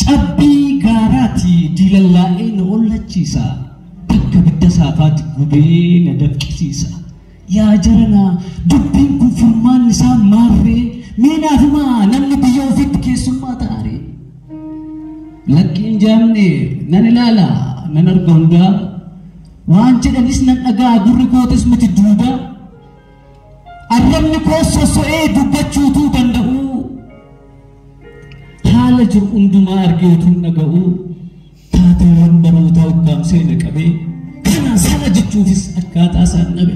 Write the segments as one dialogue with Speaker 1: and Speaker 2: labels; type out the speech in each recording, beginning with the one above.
Speaker 1: cabbii gaaraati diilallaa'ee na ollachiisa bakka bidda saafaatti gubee na dabqisiisa yaa jaranaa dubbiin kun furmaan isaa maarree meenaaf himaa namni biyya ofiitti keessummaa taaree lakkiin jaamne nan ilaala nan arga hundaa waan jedhanis nan dhagaa gurri kootis miti duudaa arrabni koo sosso'ee dubbachuutuu danda'u haala jiru hundumaa argee utuu dhaga'u taateewwan barootaa ukkaamsee na qabee kana sana jechuufis akkaataa isaan dhabe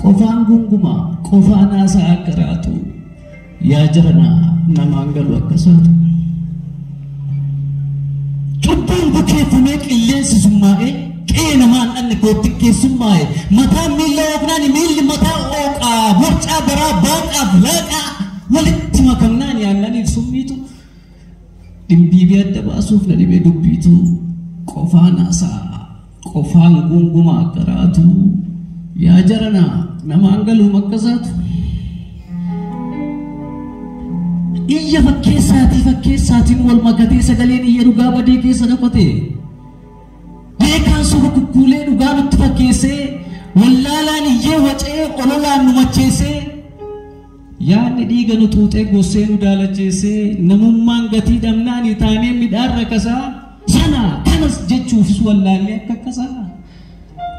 Speaker 1: qofaan gungumaa qofaan haasaa akka raatu yaa jaranaa namaan galu akkasaatu cubbuun bukeeffamee qilleensi summaa'ee qe'ee namaan dhanne koottin keessummaa'e mataan miilla oofnaan miilli mataa ooqaa morcaa garaa baaqaaf laaqaa walitti makamnaan yaannaniif summiitu dhimbiibii adda baasuuf na dhibee dubbiitu qofaan haasaa qofaan gungumaa akka raatu yaa jaranaa namaan galuum akkasaatu iyya fakkeessaatiin wal makatee sagaleen iyya dhugaa badee keessa dhokate beekaan suba kukkuulee dhugaa nutti fakkeessee wallaalaan iyyee wacee ololaan nu macheessee yaadni dhiiga nu xuuxee gossee nu daalacheessee namummaan gatii dhabnaanii taanee midhaan rakasaa sana kanas jechuufis wallaallee akka akkasaa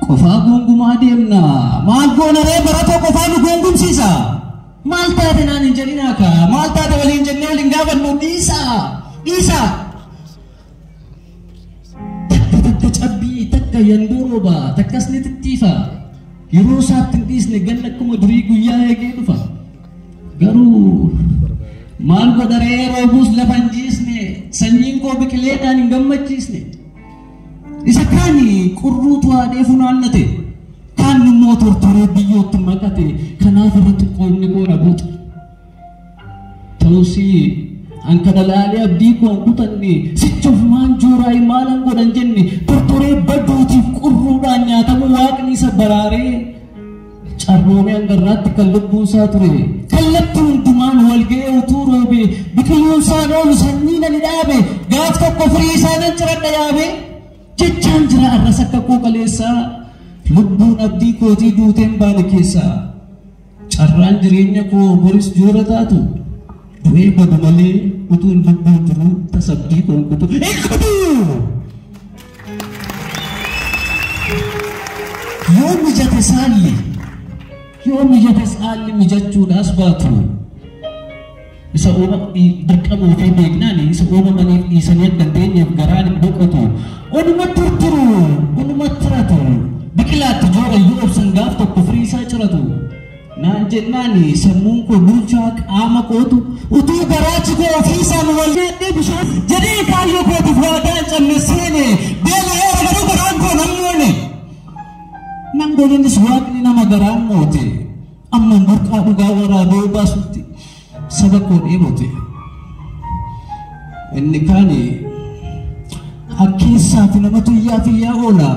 Speaker 1: qofaa gongumaa deemna maal goonaree baratoo qofaa nu gongumsiisa maal taate naan hin jedhinaa kaa maal taate waliin jennee waliin gaafannu dhiisa takka cabbii takka yandoo rooba takkas ni tittiifa yeroo isaatti hin dhiisne ganna akkuma durii guyyaa eegee dhufa garuu maal godharee roobuus lafa hin jiisne sanyiin koo biqileedhaan hin gammachiisne isa kaani qurruutu haadhee funaannate kaan immoo tortoree biyyootti makate kanaaf irratti qoonni goona buuxe ta'usii anka dalaalee abdii koon kutanne sichuuf maan jooraa maalan godhan jenne tortoree badduutiif qurruudhaan nyaatamu waaqni isa baraaree carroomee hangarraatti kan lubbuun isaa ture kallatti hundumaan walga'ee utuu roobe biqilluun isaa oolu sanyii nani dhaabe gaaf tokko firii isaa nan ciradha yaabe jechaan jira arras akka koo qaleessaa lubbuun abdii kootii duuteen baane keessaa carraan jireenya koo boris joora taatu du'ee badu malee utuun lubbuun jiru tasabbii koon kutu yoo mijate saalli mijachuudhaas baatu isa uuma dirqamuu fi beeknaan isa uumamaniif dhiisanii akka dandeenyeef garaan hin boqotu onuma turturu onuma tiratu biqilaatti joorayyuu obsan gaaf tokko firii isaa ciratu naan jennaan sammuun koo bulchaa qaama kootu utuu garaachi koo ofiisaan wal nyaadhee bishaan jedhee kaayyoo kootiif waadaa hin cabne seene beela'ee garuu garaan koo nan moone nan godhanis waaqni nama garaan moote amma burqaa dhugaa waraabee baasutti saba koo dheebote inni kaani akkeessaaf namatu iyyaa oola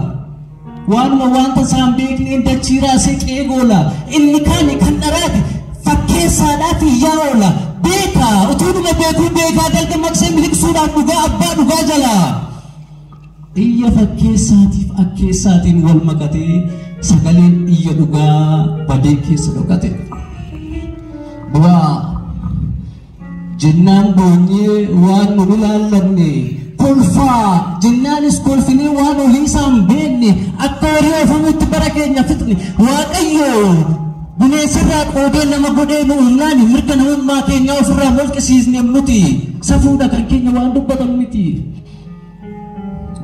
Speaker 1: waanuma wanta isaan beekneen dachiiraa seqee goola inni kaani kan dharaati fakkeessaadhaaf iyyaa oola beekaa utuudhuma beekuu beekaa dalga maqsee miliqsuudhaan dhugaa abbaa dhugaa jalaa iyya fakkeessaatiif akkeessaatiin wal makatee sagaleen iyya dhugaa badee keessa dhokate bu'aa jennaan boonyee waan nu ilaallanne kolfaa jennaanis kolfinee waan olii isaan beekne akka horii oofamutti bara keenya fixne waaqayyo bineensarraa qoodee nama godhee nu humnaan mirga namummaa keenyaa ofirraa mulqisiisne nuti safuudha kan keenya waan dubbatan miti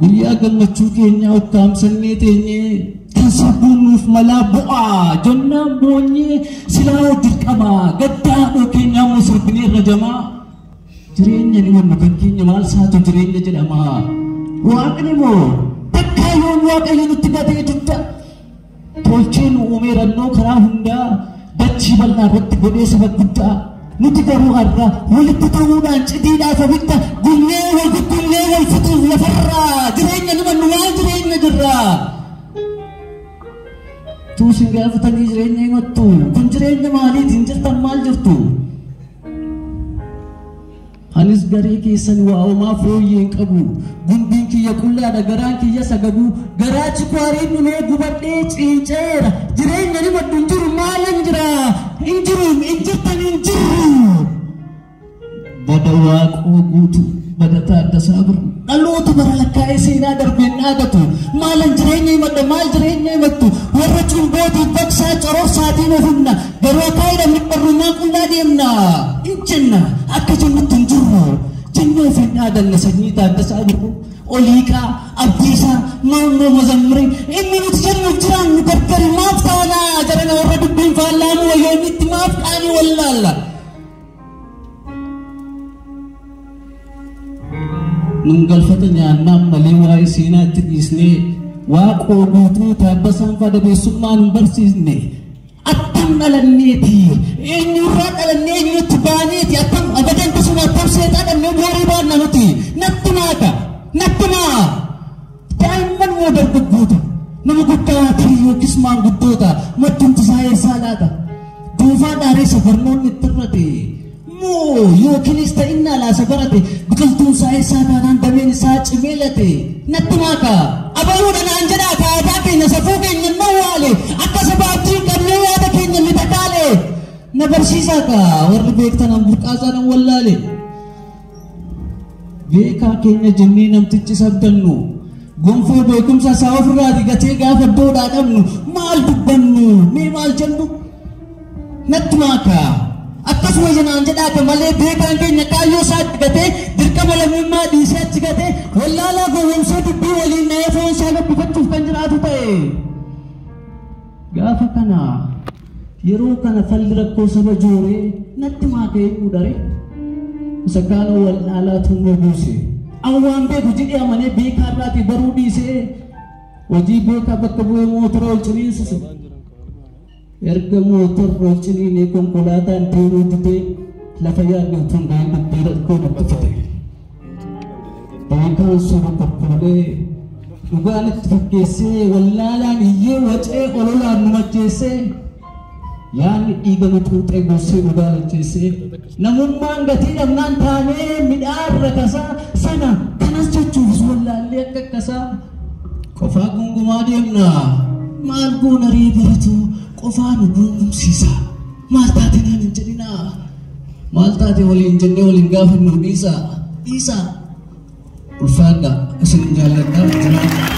Speaker 1: guyyaa gammachuu keenyaa ukkaamsannee teenyee kan sabbuun nuuf malaa bu'aa jennaan boonyee silaa dirqamaa gaddaadhoo keenyaa moo sirbinee irra jamaa jireenya ni wannu kan keenya maal saatu jireenya jedhamaa waaqni moo takkaa yoon waaqayyo nutti gatee dudda tolchee nu uumeerannoo karaa hundaa dachii bal'aa irratti godhee saba guddaa nuti garuu har'a walitti ta'uudhaan cidiidhaaf abidda gunnee wal guggunnee wal fixuuf lafarraa jireenya ni wannu maal jireenya jirraa tuusin gaafatanii jireenya himattu kun jireenya maaliitiin jirtan maal jirtu anis garee keessan waa'umaa fooyyeen qabu gumbiin kiyya qullaadha garaan kiyya sagabu garaachi kwaariin dhumee gubadhee ciinceera jireenya ni maddu hin jiru maalan jira hin jiru hin jirtan hin jiru bada waaqoo guutu bada Taaddasaa Birruu dhaloota bara lakkaa'ee seenaa darbeen dhaagatu maalan jireenya himadha maal jireenya himattu warra cumbootiif baqsaa coroorsaatiin ofumna garuu akka hidhamni barrumaa qullaa deemna hin jenna akka jennutti hin jirru jennee ofiin dhaadanna sanyii Taaddasaa Birruu Oliiqaa Abdiisaa Maammoo Mazammirii inni nuti jennuuf jiraannu gargari maaf taanaa jarana warra dubbiin faallaamu wayyoonnitti maaf qaanii wallaalla nun galfata nyaannaan malee waa'ee seenaatti dhiisnee waaqoo guutuu Taaddasaan fadabeessummaa nun barsiisne attam dhalanneeti eenyurraa dhalannee eenyutti baaneeti attam abadan tasuma attam seexaa dhannee boorii baanna nuti natti maaka natti maa daa'imman moo dargaggoota nama guddaa ta'e yookiis maanguddoota madduun isaa eessaa laata duufaa dhaareessa barnoonni itti irrate yookiinis ta'innaa laasa barate biqiltuun isaa eessaa taanaan dameen isaa cimeelate natti maaka abaluudha naan jedhaa kaadaa keenya safuu keenya nawwaale akka sabaabtii qabnee yaada keenya mitakaale na barsiisaa ka warri beektan burqaasaa nan wallaale beekaa keenya jennee namtichi sabdannu gonfoo beekumsa isaa ofirraati gatee gaafa doodhaa dhabnu maal dubbannu mee maal jennu natti maaka akkasuma jenaan jedhaate malee beekaan keenya kaayyoo isaatti gatee dirqama lammummaa dhiisee achi gatee wallaalaa gowwoomsee dubbii waliin na'ee foon isaa gabbifachuuf kan jiraatu ta'e gaafa kana yeroo kana falli rakkoo saba jooree natti maaka eenyu dare isa kaana wallaalaa tunnoo buuse an waan beeku jedhee amanee beekaa irraatii baruu dhiisee hojii beekaa bakka bu'ee mootora ol ciniinsise erga mootorra ol ciniinee konkolaataan deemuu didee lafa yaadne utuun ga'ee dubbii rakkoo natti fite beekaan suura kokkoolee dhugaan itti fakkeessee wallaalaan iyyee wacee ololaan nu macheessee yaanni dhiiga nu xuuxee gorsee dhugaa macheessee namummaan gatii dhabnaan taanee midhaan rakasaa sana kanas jechuufis wallaallee akka akkasaa qofaa gungumaa deemna maal goona ree baratu qofaa nu gungumsiisa maal taate naan hin jedhinaa maal taate waliin jennee waliin gaafannu dhiisaa ulfaadha isin jaalladhaa jiraadha